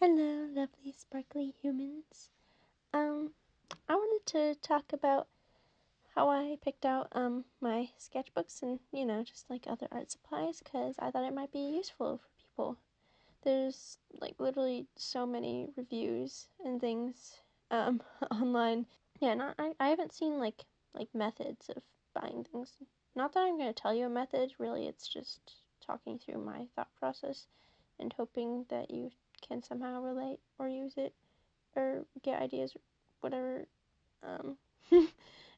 Hello, lovely, sparkly humans. I wanted to talk about how I picked out my sketchbooks and just like other art supplies because I thought it might be useful for people. There's like literally so many reviews and things online. Yeah, I haven't seen like methods of buying things. Not that I'm gonna tell you a method. Really, it's just talking through my thought process and hoping that you can somehow relate or use it or get ideas or whatever. Um,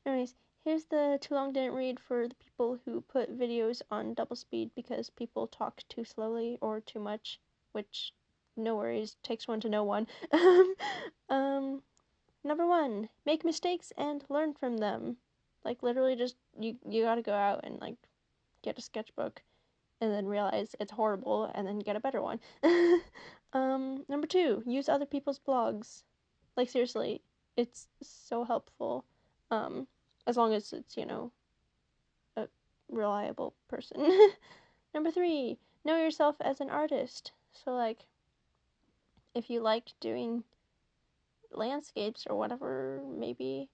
anyways, here's the too long didn't read for the people who put videos on double speed because people talk too slowly or too much, which no worries, takes one to know one. Number 1, make mistakes and learn from them. Like literally just you gotta go out and like get a sketchbook and then realize it's horrible and then get a better one. Number 2, use other people's blogs. Like seriously, it's so helpful. As long as it's, a reliable person. Number 3, know yourself as an artist. So like if you like doing landscapes or whatever, maybe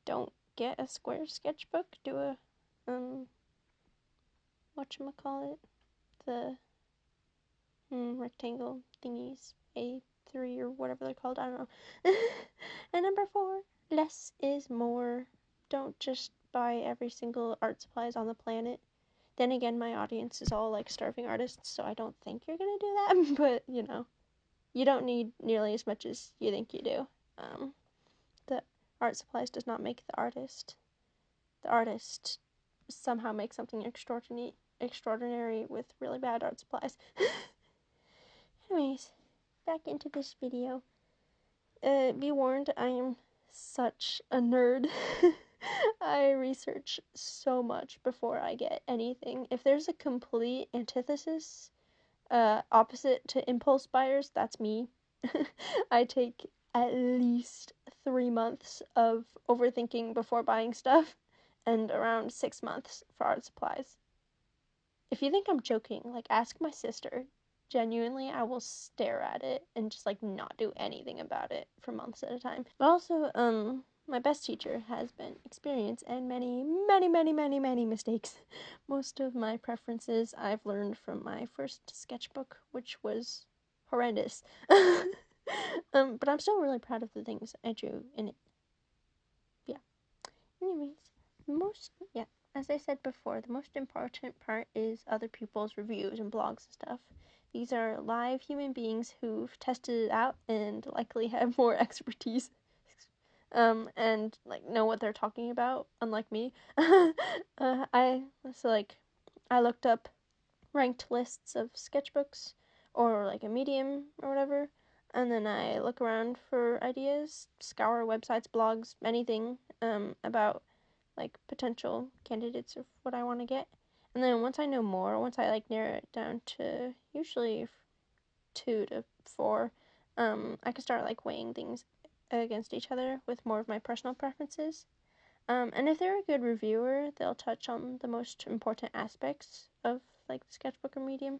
don't get a square sketchbook, do a whatchamacallit, the rectangle thingies, A3 or whatever they're called, I don't know. And number 4, less is more. Don't just buy every single art supplies on the planet. Then again, my audience is all like starving artists, so I don't think you're gonna do that, but you don't need nearly as much as you think you do. The art supplies does not make the artist. The artist somehow makes something extraordinary with really bad art supplies. Anyways, back into this video. Be warned, I am such a nerd. I research so much before I get anything. If there's a complete antithesis, opposite to impulse buyers, that's me. I take at least 3 months of overthinking before buying stuff, and around 6 months for art supplies. If you think I'm joking, like, ask my sister. Genuinely, I will stare at it and just, like, not do anything about it for months at a time. But also, my best teacher has been experience and many, many, many, many, many mistakes. Most of my preferences I've learned from my first sketchbook, which was horrendous. But I'm still really proud of the things I drew in it. Yeah. Anyways, as I said before, the most important part is other people's reviews and blogs and stuff. These are live human beings who've tested it out and likely have more expertise. And like know what they're talking about, unlike me. I looked up ranked lists of sketchbooks or like a medium or whatever, and then I look around for ideas, scour websites, blogs, anything about like potential candidates of what I want to get. And then once I know more, once I like narrow it down to usually 2 to 4, I can start like weighing things against each other with more of my personal preferences. And if they're a good reviewer, they'll touch on the most important aspects of like the sketchbook or medium.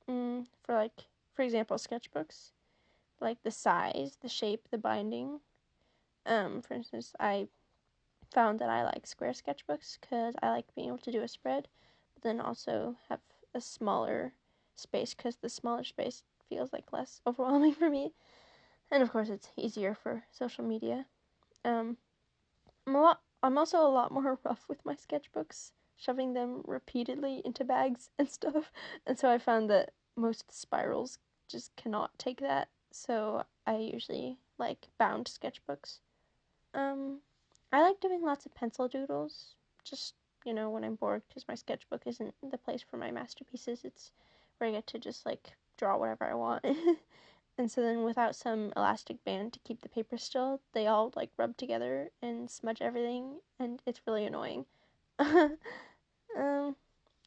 For example, sketchbooks, like the size, the shape, the binding. For instance, I found that I like square sketchbooks because I like being able to do a spread, but then also have a smaller space because the smaller space feels like less overwhelming for me. And of course, it's easier for social media. I'm also a lot more rough with my sketchbooks, shoving them repeatedly into bags and stuff. And so I found that most spirals just cannot take that. So I usually like bound sketchbooks. I like doing lots of pencil doodles, just, when I'm bored, because my sketchbook isn't the place for my masterpieces. It's where I get to just, like, draw whatever I want. And so then without some elastic band to keep the paper still, they all, like, rub together and smudge everything, and it's really annoying.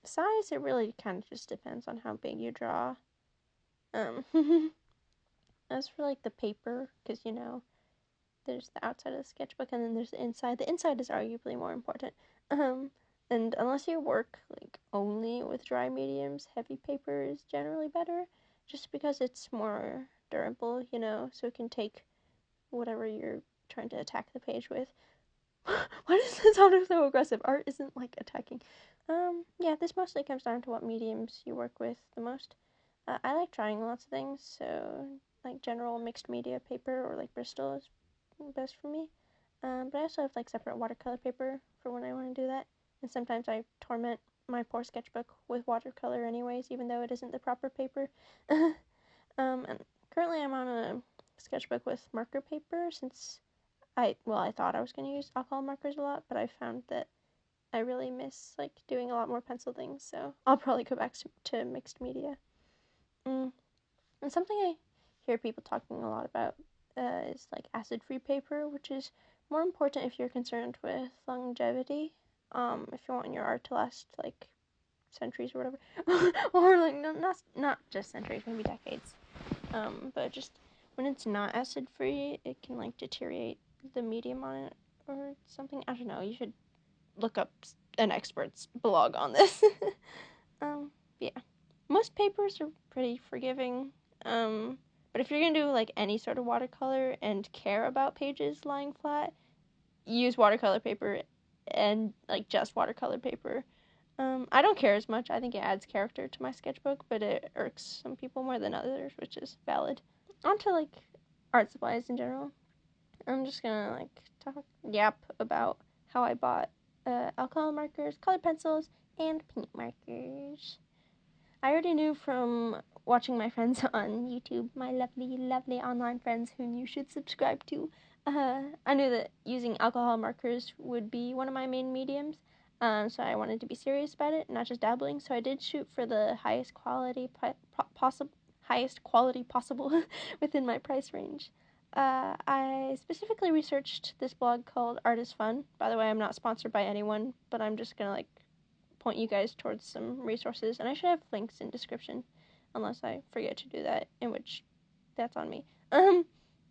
Size, it really kind of just depends on how big you draw. As for, like, the paper, because, there's the outside of the sketchbook, and then there's the inside. The inside is arguably more important. And unless you work, like, only with dry mediums, heavy paper is generally better, just because it's more durable, you know, so it can take whatever you're trying to attack the page with. Why does this sound so aggressive? Art isn't like attacking. Yeah, this mostly comes down to what mediums you work with the most. I like trying lots of things, so like general mixed media paper or like Bristol is best for me. But I also have like separate watercolor paper for when I want to do that. And sometimes I torment my poor sketchbook with watercolor anyways, even though it isn't the proper paper. And currently I'm on a sketchbook with marker paper since I thought I was going to use alcohol markers a lot, but I found that I really miss like doing a lot more pencil things, so I'll probably go back to mixed media. And something I hear people talking a lot about is like acid-free paper, which is more important if you're concerned with longevity. If you want your art to last like centuries or whatever, or like not just centuries, maybe decades. But just when it's not acid-free, it can like deteriorate the medium on it or something. I don't know. You should look up an expert's blog on this. Yeah. Most papers are pretty forgiving. But if you're gonna do like any sort of watercolor and care about pages lying flat, use watercolor paper and like just watercolor paper. I don't care as much. I think it adds character to my sketchbook, but it irks some people more than others, which is valid. On to like art supplies in general. I'm just gonna like yap about how I bought alcohol markers, colored pencils, and paint markers. I already knew from watching my friends on YouTube, my lovely, lovely online friends whom you should subscribe to. I knew that using alcohol markers would be one of my main mediums, so I wanted to be serious about it, not just dabbling. So I did shoot for the highest quality possible within my price range. I specifically researched this blog called Art is Fun. By the way, I'm not sponsored by anyone, but I'm just gonna like point you guys towards some resources, and I should have links in description, unless I forget to do that, in which that's on me. But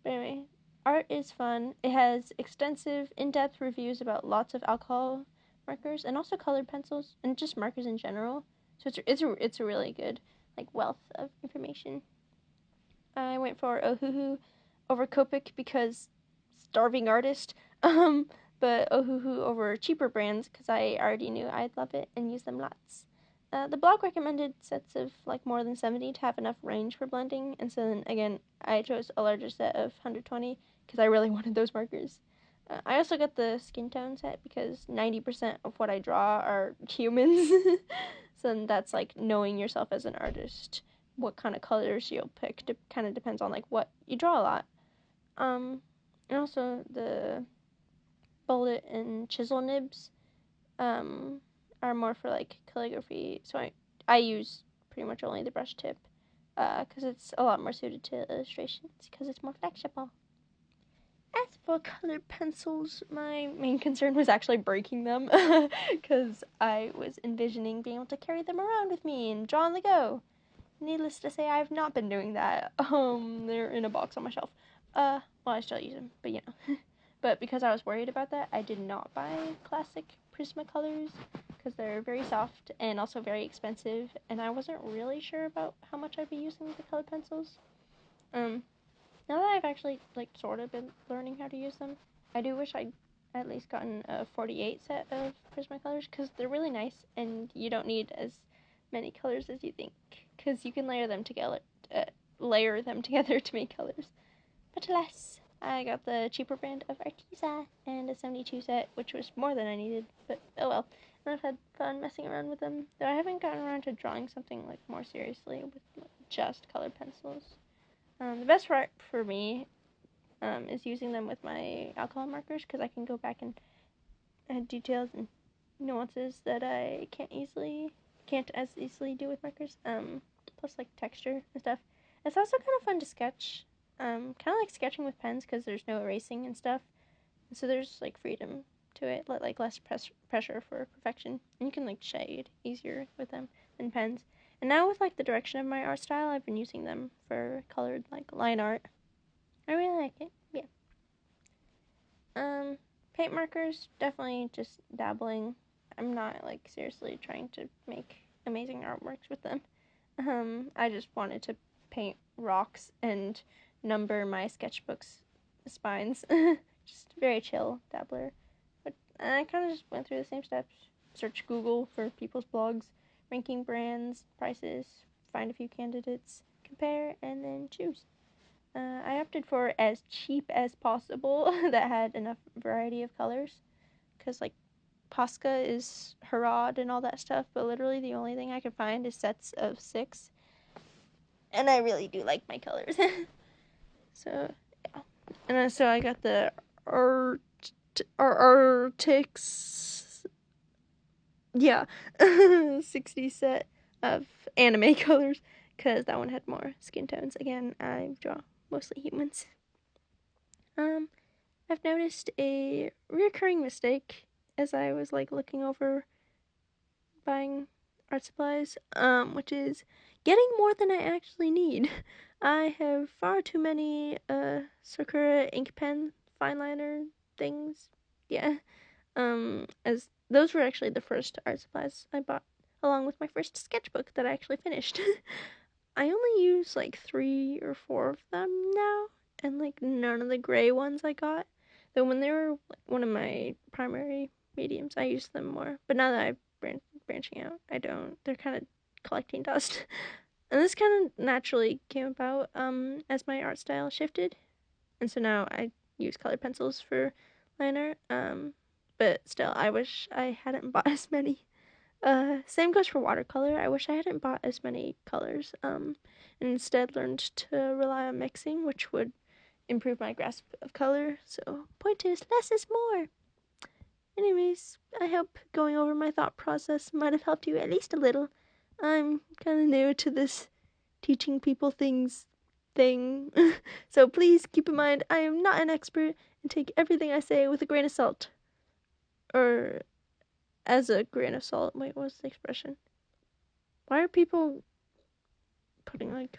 anyway, Art is Fun. It has extensive, in-depth reviews about lots of alcohol markers and also colored pencils and just markers in general. So it's a really good like wealth of information. I went for Ohuhu over Copic because starving artist. But Ohuhu over cheaper brands because I already knew I'd love it and use them lots. The blog recommended sets of like more than 70 to have enough range for blending, and so then again I chose a larger set of 120 because I really wanted those markers. I also got the skin tone set because 90% of what I draw are humans, so then that's like knowing yourself as an artist. What kind of colors you'll pick kind of depends on like what you draw a lot. And also the bullet and chisel nibs are more for like calligraphy, so I use pretty much only the brush tip because it's a lot more suited to illustrations because it's more flexible. As for colored pencils, my main concern was actually breaking them because I was envisioning being able to carry them around with me and draw on the go. Needless to say, I've not been doing that. They're in a box on my shelf. Well, I still use them, but you know. But because I was worried about that, I did not buy classic Prismacolors because they're very soft and also very expensive, and I wasn't really sure about how much I'd be using the colored pencils. Now that I've actually like sort of been learning how to use them, I do wish I'd at least gotten a 48 set of Prismacolors because they're really nice and you don't need as many colors as you think because you can layer them together to make colors. But alas, I got the cheaper brand of Arteza and a 72 set, which was more than I needed, but oh well. And I've had fun messing around with them, though I haven't gotten around to drawing something like more seriously with just colored pencils. The best part for me is using them with my alcohol markers because I can go back and add details and nuances that I can't as easily do with markers. Plus like texture and stuff. It's also kind of fun to sketch. Kind of like sketching with pens because there's no erasing and stuff. And so there's like freedom to it, like less pressure for perfection. And you can like shade easier with them than pens. And now with like the direction of my art style, I've been using them for colored like line art. I really like it. Yeah. Paint markers, definitely just dabbling. I'm not like seriously trying to make amazing artworks with them. I just wanted to paint rocks and number my sketchbooks spines. Just very chill dabbler. But I kind of just went through the same steps. Search Google for people's blogs, ranking brands, prices, find a few candidates, compare, and then choose. I opted for as cheap as possible that had enough variety of colors, because like Posca is Harad and all that stuff, but literally the only thing I could find is sets of 6, and I really do like my colors. So yeah, and so I got the Arctics, yeah, 60 set of anime colors, because that one had more skin tones. Again, I draw mostly humans. I've noticed a recurring mistake as I was like looking over buying art supplies, which is getting more than I actually need. I have far too many Sakura ink pen fine liner things. Yeah. As those were actually the first art supplies I bought, along with my first sketchbook that I actually finished. I only use like 3 or 4 of them now, and like none of the gray ones I got. Though when they were like one of my primary mediums, I used them more. But now that I'm branching out, I don't. They're kind of collecting dust. And this kind of naturally came about as my art style shifted. And so now I use colored pencils for liner. But still, I wish I hadn't bought as many. Same goes for watercolor. I wish I hadn't bought as many colors, and instead learned to rely on mixing, which would improve my grasp of color. So, point is, less is more. Anyways, I hope going over my thought process might have helped you at least a little. I'm kind of new to this teaching people things thing. So please keep in mind, I am not an expert, and take everything I say with a grain of salt. Or as a grain of salt. Wait, what's the expression? Why are people putting, like,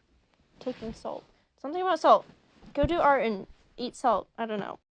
taking salt? Something about salt. Go do art and eat salt. I don't know.